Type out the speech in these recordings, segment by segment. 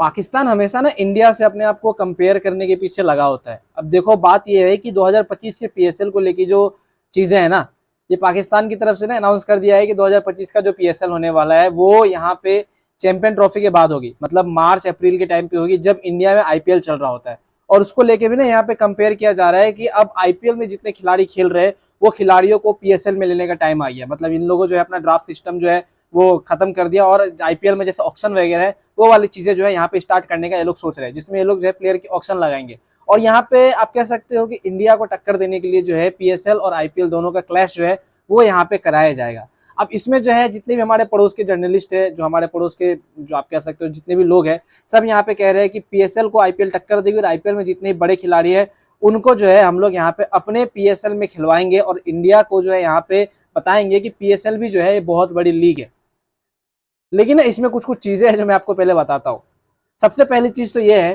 पाकिस्तान हमेशा ना इंडिया से अपने आप को कंपेयर करने के पीछे लगा होता है। अब देखो बात यह है कि 2025 के पीएसएल को लेके जो चीजें हैं ना, ये पाकिस्तान की तरफ से ना अनाउंस कर दिया है कि 2025 का जो पीएसएल होने वाला है वो यहाँ पे चैंपियन ट्रॉफी के बाद होगी, मतलब मार्च अप्रैल के टाइम पे होगी जब इंडिया में आईपीएल चल रहा होता है। और उसको लेके भी ना यहाँ पे कंपेयर किया जा रहा है कि अब आईपीएल में जितने खिलाड़ी खेल रहे हैं वो खिलाड़ियों को पीएसएल में लेने का टाइम आ गया। मतलब इन लोगों जो है अपना ड्राफ्ट सिस्टम जो है वो खत्म कर दिया और आईपीएल में जैसे ऑक्शन वगैरह है वो वाली चीजें जो है यहाँ पे स्टार्ट करने का ये लोग सोच रहे हैं, जिसमें ये लोग जो है प्लेयर की ऑक्शन लगाएंगे। और यहाँ पे आप कह सकते हो कि इंडिया को टक्कर देने के लिए जो है पीएसएल और आईपीएल दोनों का क्लैश जो है वो यहाँ पे कराया जाएगा। अब इसमें जो है जितने भी हमारे पड़ोस के जर्नलिस्ट है, जो हमारे पड़ोस के जो आप कह सकते हो जितने भी लोग हैं, सब यहाँ पे कह रहे हैं कि पीएसएल को आईपीएल टक्कर देगी और आईपीएल में जितने बड़े खिलाड़ी है उनको जो है हम लोग यहाँ पे अपने पीएसएल में खिलवाएंगे और इंडिया को जो है यहाँ पे बताएंगे कि पीएसएल भी जो है बहुत बड़ी लीग है। लेकिन ना इसमें कुछ कुछ चीजें हैं जो मैं आपको पहले बताता हूँ। सबसे पहली चीज तो ये है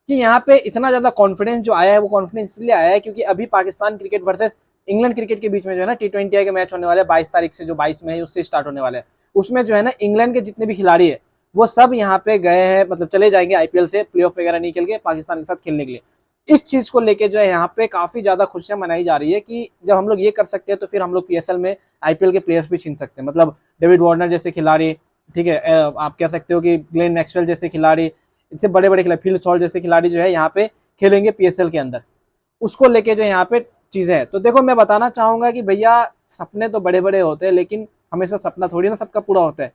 कि यहाँ पे इतना ज्यादा कॉन्फिडेंस जो आया है वो कॉन्फिडेंस इसलिए आया है क्योंकि अभी Pakistan cricket versus England cricket के बीच में जो है ना T20 के मैच होने वाले 22 तारीख से, जो 22 में है उससे स्टार्ट होने वाले हैं। उसमें जो है ना इंग्लैंड के जितने भी खिलाड़ी है वो सब यहाँ पे गए हैं, मतलब चले जाएंगे आईपीएल से प्ले ऑफ वगैरह नहीं खेल के पाकिस्तान के साथ खेलने के लिए। इस चीज को लेके जो है यहाँ पे काफी ज्यादा खुशियां मनाई जा रही है कि जब हम लोग ये कर सकते हैं तो फिर हम लोग पीएसएल में आईपीएल के प्लेयर्स भी छीन सकते हैं। मतलब डेविड वार्नर जैसे खिलाड़ी, ठीक है, आप कह सकते हो कि ग्लेन मैक्सवेल जैसे खिलाड़ी, इससे बड़े बड़े खिलाड़ी, फील्ड सॉल्ट जैसे खिलाड़ी जो है यहाँ पे खेलेंगे पीएसएल के अंदर। उसको लेके जो यहाँ पे चीजें हैं, तो देखो मैं बताना चाहूंगा कि भैया सपने तो बड़े बड़े होते हैं लेकिन हमेशा सपना थोड़ी ना सबका पूरा होता है।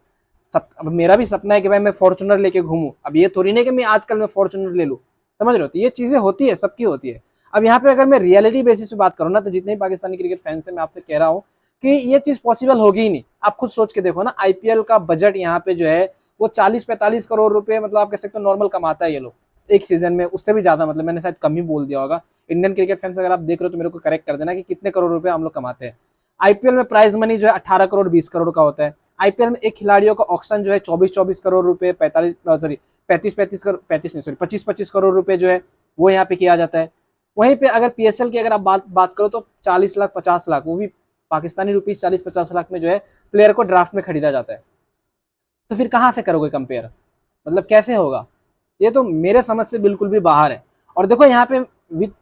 सब, अब मेरा भी सपना है कि भाई मैं फॉर्चुनर लेके घूमूं। अब ये थोड़ी नहीं कि मैं आजकल मैं फॉर्चुनर ले लूं, समझ रहे हो? तो ये चीजें होती है, सबकी होती है। अब यहाँ पे अगर मैं रियलिटी बेसिस पे बात करूँ ना, तो जितने भी पाकिस्तानी क्रिकेट फैंस है मैं आपसे कह रहा हूँ कि ये चीज पॉसिबल होगी ही नहीं। आप खुद सोच के देखो ना, आईपीएल का बजट यहाँ पे जो है वो 40-45 करोड़ रुपए, मतलब आप कह सकते हो नॉर्मल कमाता है ये लोग एक सीजन में, उससे भी ज्यादा। मतलब मैंने शायद कम ही बोल दिया होगा। इंडियन क्रिकेट फैंस अगर आप देख रहे हो तो मेरे को करेक्ट कर देना कि कितने करोड़ रुपए हम लोग कमाते हैं। आईपीएल में प्राइज मनी जो है 18 करोड़ 20 करोड़ का होता है। आईपीएल में एक खिलाड़ियों का ऑक्शन जो है 24-24 करोड़ रुपए, 25-25 करोड़ रुपए जो है वो यहाँ पे किया जाता है। वहीं पे अगर पीएसएल की अगर आप बात करो तो 40 लाख 50 लाख, वो भी पाकिस्तानी रुपीज 40-50 लाख में जो है प्लेयर को ड्राफ्ट में खरीदा जाता है। तो फिर कहाँ से करोगे कंपेयर? मतलब कैसे होगा? ये तो मेरे समझ से बिल्कुल भी बाहर है। और देखो यहाँ पे विद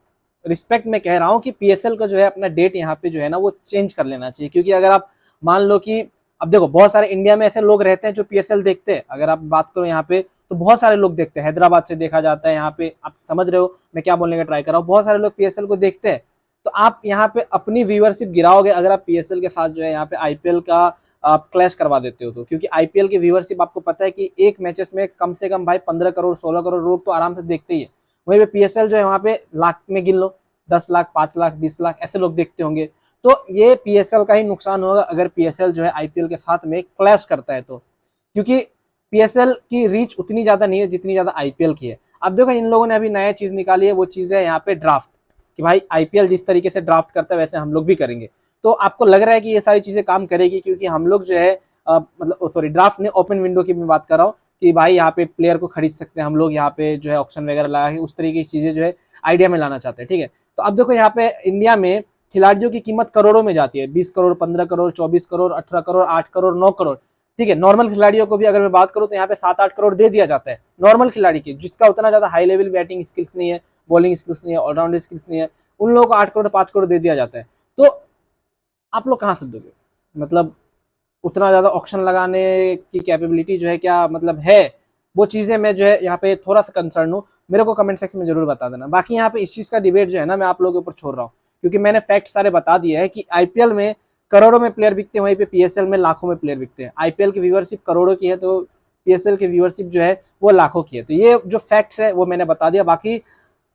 रिस्पेक्ट मैं कह रहा हूँ कि पीएसएल का जो है अपना डेट यहाँ पे जो है ना वो चेंज कर लेना चाहिए। क्योंकि अगर आप मान लो कि अब देखो बहुत सारे इंडिया में ऐसे लोग रहते हैं जो पीएसएल देखते हैं। अगर आप बात करो यहाँ पे तो बहुत सारे लोग देखते हैं, हैदराबाद से देखा जाता है यहाँ पे, आप समझ रहे हो मैं क्या बोलने का ट्राई कर रहा हूँ। बहुत सारे लोग पीएसएल को देखते हैं। तो आप यहाँ पे अपनी व्यूअरशिप गिराओगे अगर आप पीएसएल के साथ जो है यहाँ पे आईपीएल का आप क्लैश करवा देते हो तो। क्योंकि आईपीएल की व्यूअरशिप आपको पता है कि एक मैचेस में कम से कम भाई 15 करोड़ 16 करोड़ लोग तो आराम से देखते ही है। वहीं पे पीएसएल जो है वहाँ पे लाख में गिन लो, 10 लाख 5 लाख 20 लाख ऐसे लोग देखते होंगे। तो ये पीएसएल का ही नुकसान होगा अगर पीएसएल जो है आईपीएल के साथ में क्लैश करता है तो। क्योंकि पीएसएल की रीच उतनी ज्यादा नहीं है जितनी ज्यादा आईपीएल की है। अब देखो इन लोगों ने अभी नया चीज निकाली है, वो चीज है यहाँ पे ड्राफ्ट, कि भाई आईपीएल जिस तरीके से ड्राफ्ट करता है वैसे हम लोग भी करेंगे। तो आपको लग रहा है कि ये सारी चीजें काम करेगी? क्योंकि हम लोग जो है मतलब सॉरी ड्राफ्ट नहीं, ओपन विंडो की मैं बात कर रहा हूँ कि भाई यहाँ पे प्लेयर को खरीद सकते हैं हम लोग, यहाँ पे जो है ऑक्शन वगैरह लगा के उस तरीके की चीजें जो है आइडिया में लाना चाहते हैं, ठीक है। तो अब देखो यहाँ पे इंडिया में खिलाड़ियों की कीमत करोड़ों में जाती है, 20 करोड़ 15 करोड़ 24 करोड़ 18 करोड़ 8 करोड़ 9 करोड़, ठीक है। नॉर्मल खिलाड़ियों को भी अगर मैं बात करूँ तो यहाँ पे 7-8 करोड़ दे दिया जाता है नॉर्मल खिलाड़ी की, जिसका उतना ज्यादा हाई लेवल बैटिंग स्किल्स नहीं है, बॉलिंग स्किल्स नहीं है, ऑलराउंडर स्किल्स नहीं है, उन लोगों को 8 करोड़ 5 करोड़ दे दिया जाता है। तो आप लोग कहाँ से दोगे? मतलब उतना ज्यादा ऑक्शन लगाने की कैपेबिलिटी जो है क्या मतलब है? वो चीजें मैं जो है यहाँ पे थोड़ा सा कंसर्न हूँ। मेरे को कमेंट सेक्शन में जरूर बता देना। बाकी यहाँ पे इस चीज का डिबेट जो है ना मैं आप लोगों के ऊपर छोड़ रहा हूँ, क्योंकि मैंने फैक्ट सारे बता दिए हैं कि आईपीएल में करोड़ों में प्लेयर बिकते हैं, वहीं पे पीएसएल में लाखों में प्लेयर बिकते हैं। आईपीएल की व्यूअरशिप करोड़ों की है तो पीएसएल की व्यूअरशिप जो है वो लाखों की है। तो ये जो फैक्ट्स है वो मैंने बता दिया। बाकी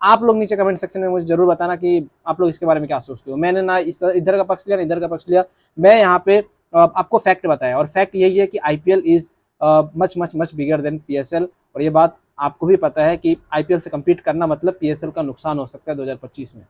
आप लोग नीचे कमेंट सेक्शन में मुझे जरूर बताना कि आप लोग इसके बारे में क्या सोचते हो। मैंने ना इधर का पक्ष लिया ना इधर का पक्ष लिया, मैं यहाँ पे आपको फैक्ट बताया। और फैक्ट यही है कि IPL is much much much bigger than PSL. और ये बात आपको भी पता है कि आईपीएल से कम्पीट करना मतलब पीएसएल का नुकसान हो सकता है 2025 में।